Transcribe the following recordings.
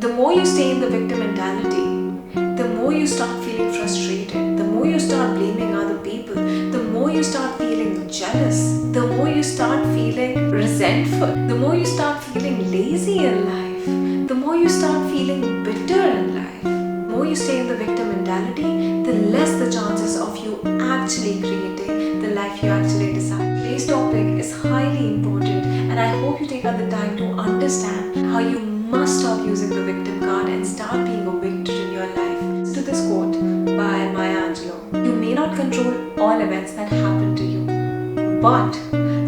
The more you stay in the victim mentality, the more you start feeling frustrated, the more you start blaming other people, the more you start feeling jealous, the more you start feeling resentful, the more you start feeling lazy in life, the more you start feeling bitter in life. The more you stay in the victim mentality, the less the chances of you actually creating the life you actually desire. Today's topic is highly important, and I hope you take out the time to understand how you must stop using the victim card and start being a victor in your life. Listen to this quote by Maya Angelou. You may not control all events that happen to you, but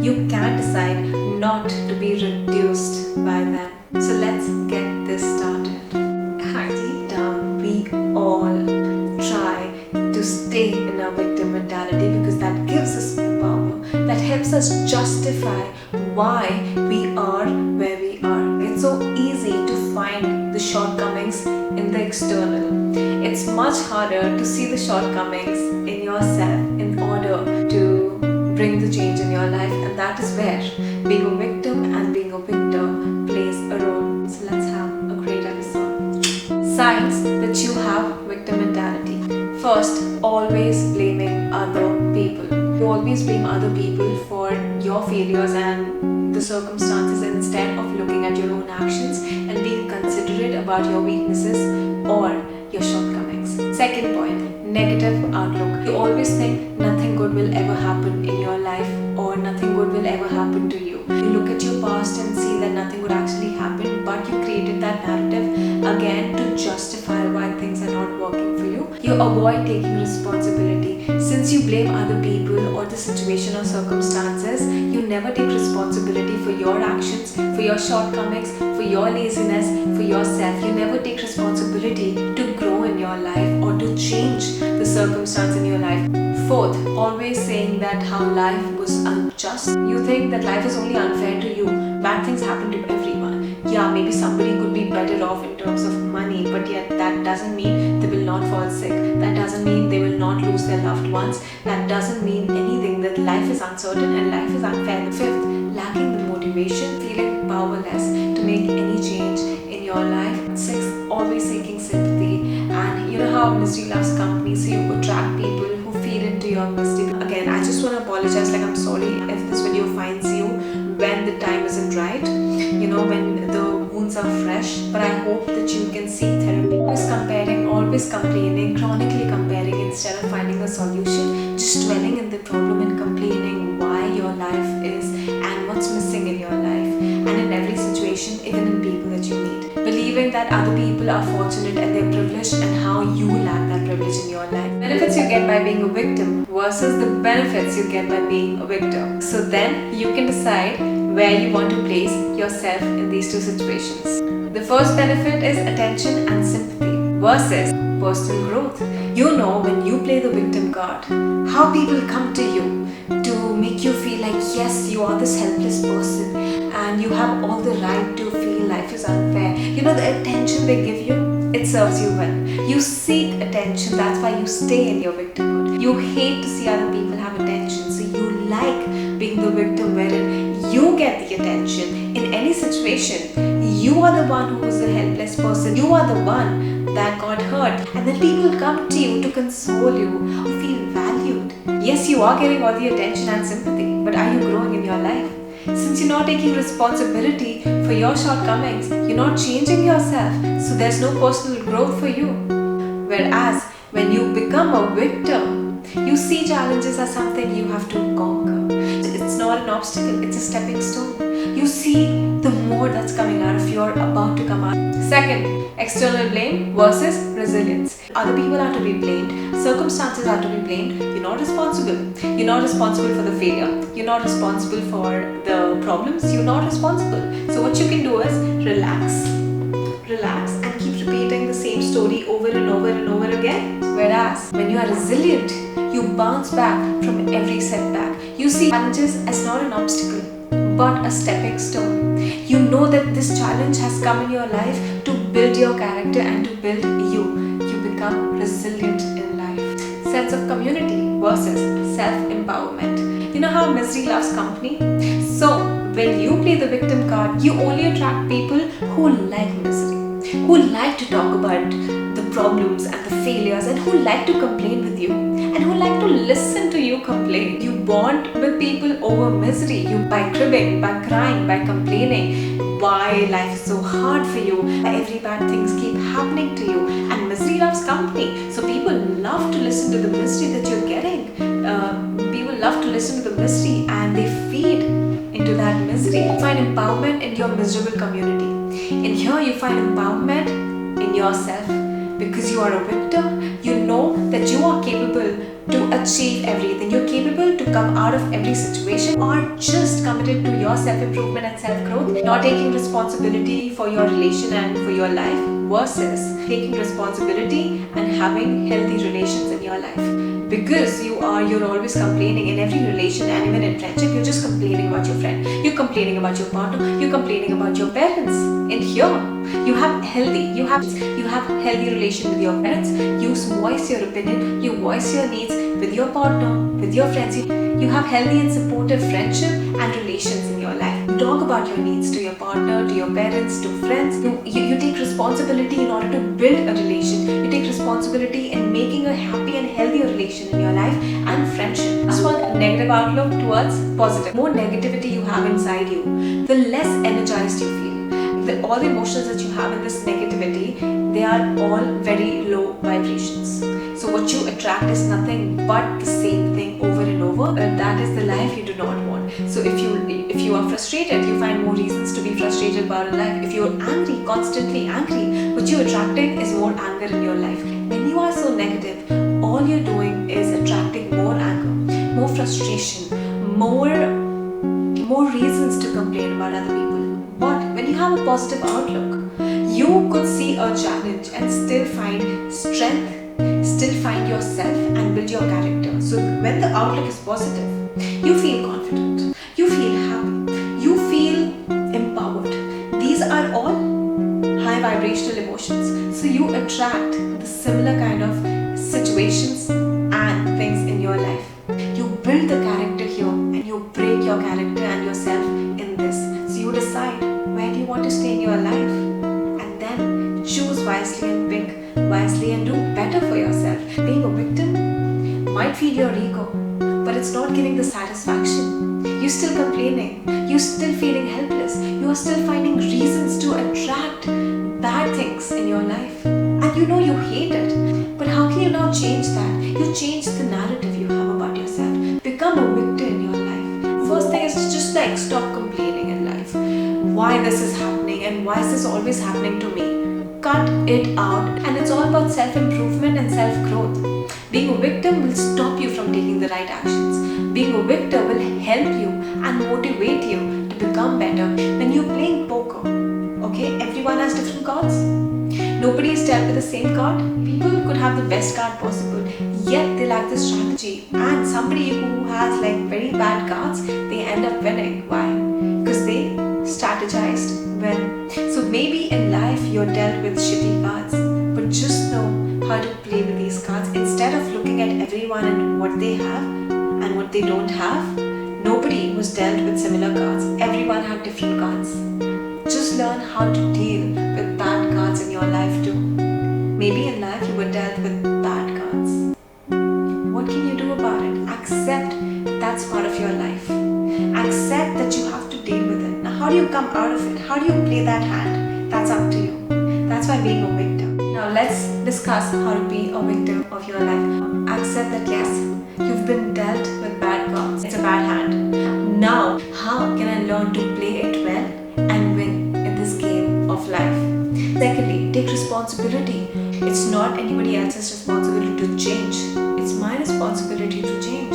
you can decide not to be reduced by them. So let's get this started. Deep down, we all try to stay in our victim mentality because that gives us the power, that helps us justify why we are where we are. It's so easy to find the shortcomings in the external. It's much harder to see the shortcomings in yourself in order to bring the change in your life, and that is where being a victim and being a victor plays a role. So let's have a great episode. Signs that you have victim mentality. First, always blaming other people. You always blame other people for your failures and the circumstances instead of looking at your own actions and being considerate about your weaknesses or your shortcomings. Second point, negative outlook. You always think nothing good will ever happen in your life or nothing good will ever happen to you. You look at your past and see that nothing would actually happen, but you created that narrative again to justify why things are not working for you. You avoid taking responsibility. Since you blame other people or the situation or circumstances, you never take responsibility for your actions, for your shortcomings, for your laziness, for yourself. You never take responsibility to grow in your life or to change the circumstance in your life. Fourth, always saying that how life was unjust. You think that life is only unfair to you. Bad things happen to everyone. Yeah, maybe somebody could be better off in terms of money, but yet that doesn't mean they will not fall sick. That doesn't mean they will not lose their loved ones. That doesn't mean anything, that life is uncertain and life is unfair. Fifth, lacking the motivation, feeling powerless to make any change in your life. Sixth, always seeking sympathy. And you know how misery loves company, so you attract people who feed into your misery. Again, I just want to apologize, like I'm sorry if this video finds you when the time isn't right, when the wounds are fresh, but I hope that you can seek therapy. Always comparing, always complaining, chronically comparing instead of finding a solution, just dwelling in the problem and complaining why your life is and what's missing in your life and in every situation, even in people that you meet. Believing that other people are fortunate and they're privileged and how you lack that privilege in your life. Benefits you get by being a victim versus the benefits you get by being a victor. So then you can decide where you want to place yourself in these two situations. The first benefit is attention and sympathy versus personal growth. You know, when you play the victim card, how people come to you to make you feel like yes, you are this helpless person and you have all the right to feel life is unfair. The attention they give you, it serves you well. You seek attention, that's why you stay in your victimhood. You hate to see other people have attention, so you like being the victim wherein you get the attention in any situation. You are the one who is the helpless person. You are the one that got hurt, and then people come to you to console you. You feel valued. Yes, you are getting all the attention and sympathy, but are you growing in your life? Since you're not taking responsibility for your shortcomings, you're not changing yourself, so there's no personal growth for you. Whereas when you become a victim, you see challenges as something you have to conquer. It's not an obstacle, it's a stepping stone. You see the more that's coming out of you're about to come out. Second, external blame versus resilience. Other people are to be blamed, circumstances are to be blamed. You're not responsible. You're not responsible for the failure. You're not responsible for the problems. You're not responsible. So what you can do is relax and keep repeating the same story over and over and over again. Whereas when you are resilient, you bounce back from every setback. You see challenges as not an obstacle, but a stepping stone. You know that this challenge has come in your life to build your character and to build you. You become resilient in life. Sense of community versus self-empowerment. You know how misery loves company? So when you play the victim card, you only attract people who like misery, who like to talk about the problems and the failures, and who like to complain with you, and who like to listen to you complain. You bond with people over misery, you by cribbing, by crying, by complaining why life is so hard for you, why every bad things keep happening to you, and misery loves company. So people love to listen to the misery that you're getting. People love to listen to the misery, and they feed into that misery. You find empowerment in your miserable community. In here you find empowerment in yourself, because you are a victor. You know that you are capable to achieve everything. You're capable to come out of every situation. You are just committed to your self-improvement and self-growth, not taking responsibility for your relation and for your life, versus taking responsibility and having healthy relations in your life. Because you're always complaining in every relation, and even in friendship, you're just complaining about your friend, you're complaining about your partner, you're complaining about your parents. In here, you have healthy relation with your parents. You voice your opinion, you voice your needs with your partner, with your friends. You have healthy and supportive friendship and relations in your life. You talk about your needs to your partner, to your parents, to friends. You take responsibility in order to build a relation. You take responsibility in making a happy and healthy relation in your life and friendship. This one, negative outlook towards positive. The more negativity you have inside you, the less energized you feel. All the emotions that you have in this negativity, they are all very low vibrations. So what you attract is nothing but the same thing over and over. That is the life you do not want. So if you are frustrated, you find more reasons to be frustrated about a life. If you are angry, constantly angry, what you're attracting is more anger in your life. When you are so negative, all you're doing is attracting more anger, more frustration, more reasons to complain about other people. But when you have a positive outlook, you could see a challenge and still find strength, still find yourself and build your character. So when the outlook is positive, you feel confident, you feel happy, you feel empowered. These are all high vibrational emotions. So you attract the similar kind of situations and things in your life. You build the character here, and you break your character and yourself in this. So you decide where do you want to stay in your life, and then choose wisely and pick wisely and do better for yourself. Being a victim might feed your ego, but it's not giving the satisfaction. You're still complaining, you're still feeling helpless, you are still finding reasons to attract bad things in your life, and you know you hate it. But how can you now change that? You change the narrative you have about yourself. Become a victor in your life. First thing is to just stop complaining in life. Why this is happening, and why is this always happening to me? Cut it out. And it's all about self-improvement and self-growth. Being a victim will stop you from taking the right actions. Being a victor will help you and motivate you to become better. When you're playing poker, okay, everyone has different cards. Nobody is dealt with the same card. People could have the best card possible, yet they lack the strategy. And somebody who has very bad cards, they end up winning. Why? Because they strategized well. So maybe in life you're dealt with shitty cards, but just know how to play with these cards. Instead of looking at everyone and what they have and what they don't have, nobody was dealt with similar cards. Everyone had different cards. Just learn how to deal with bad cards in your life too. Maybe in life you were dealt with bad cards. What can you do about it? Accept that's part of your life. Accept that you have to deal with it. Now how do you come out of it? How do you play that hand? That's up to you. That's why being a victor. Now let's discuss how to be a victor of your life. Accept that yes, you've been dealt with bad cards. It's a bad hand. Now how can I learn to play it well and win in this game of life? Secondly, take responsibility. It's not anybody else's responsibility to change. It's my responsibility to change.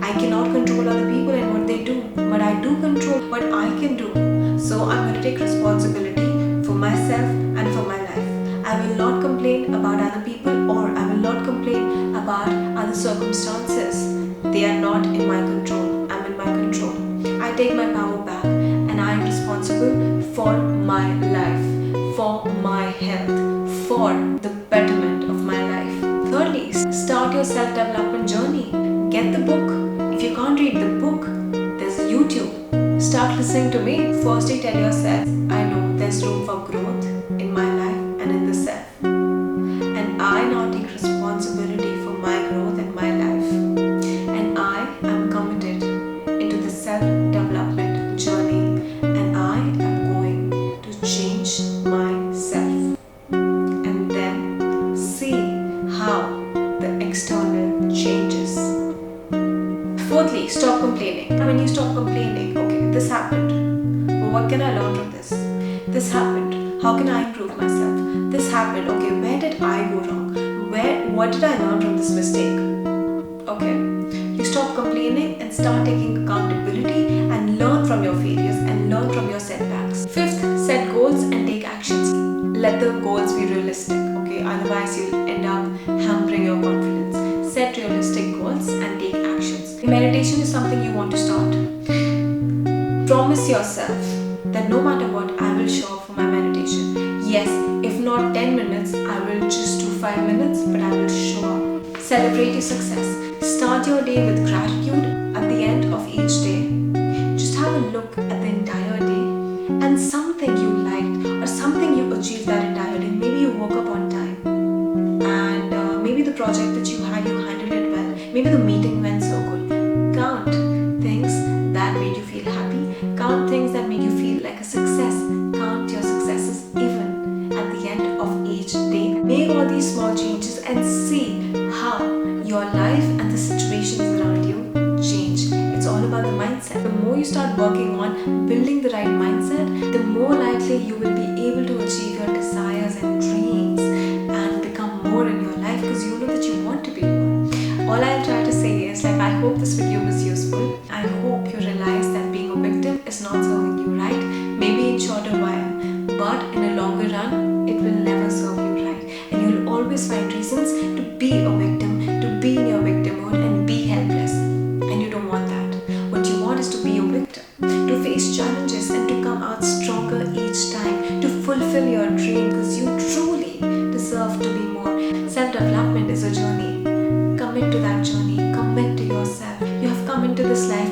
I cannot control other people and what they do, but I do control what I can do. So I'm going to take responsibility for myself and for my life. I will not complain about other people, or I will not complain about other circumstances. They are not in my control. I'm in my control. I take my power back, and I am responsible for my life, for my health, for the betterment of my life. Thirdly, start your self-development journey. Get the book. If you can't read the book, there's YouTube. Start listening to me. Firstly, tell yourself, I know there's room for growth in my life can I learn from this? This happened. How can I improve myself? This happened. Okay, where did I go wrong? What did I learn from this mistake? Okay. You stop complaining and start taking accountability and learn from your failures and learn from your setbacks. Fifth, set goals and take actions. Let the goals be realistic. Okay, otherwise you'll end up hampering your confidence. Set realistic goals and take actions. Meditation is something you want to start. Promise yourself that no matter what, I will show up for my meditation. Yes, if not 10 minutes, I will just do 5 minutes, but I will show up. Celebrate your success. Start your day with gratitude at the end of each day. Just have a look at the entire day and something you liked or something you achieved that entire day. Maybe you woke up on time and maybe the project that you handled it well. Maybe the meeting went so good. Count things that made you feel happy. Count things that made you feel like a success. Count your successes even at the end of each day. Make all these small changes and see how your life and the situations around you change. It's all about the mindset. The more you start working on building the right mindset, the more likely you will be able to achieve your desires and dreams and become more in your life because you know that you want to be more. All I'll try to say is I hope this video was useful. I hope you realize that being a victim is not serving you right. Maybe in shorter while, but in a longer run, it will never serve you right. And you'll always find reasons to be a victim, to be in your victimhood and be helpless. And you don't want that. What you want is to be a victim, to face challenges and to come out stronger each time, to fulfill your dream because you truly deserve to be more. Self-development is a journey. Commit to that journey. Commit to yourself. You have come into this life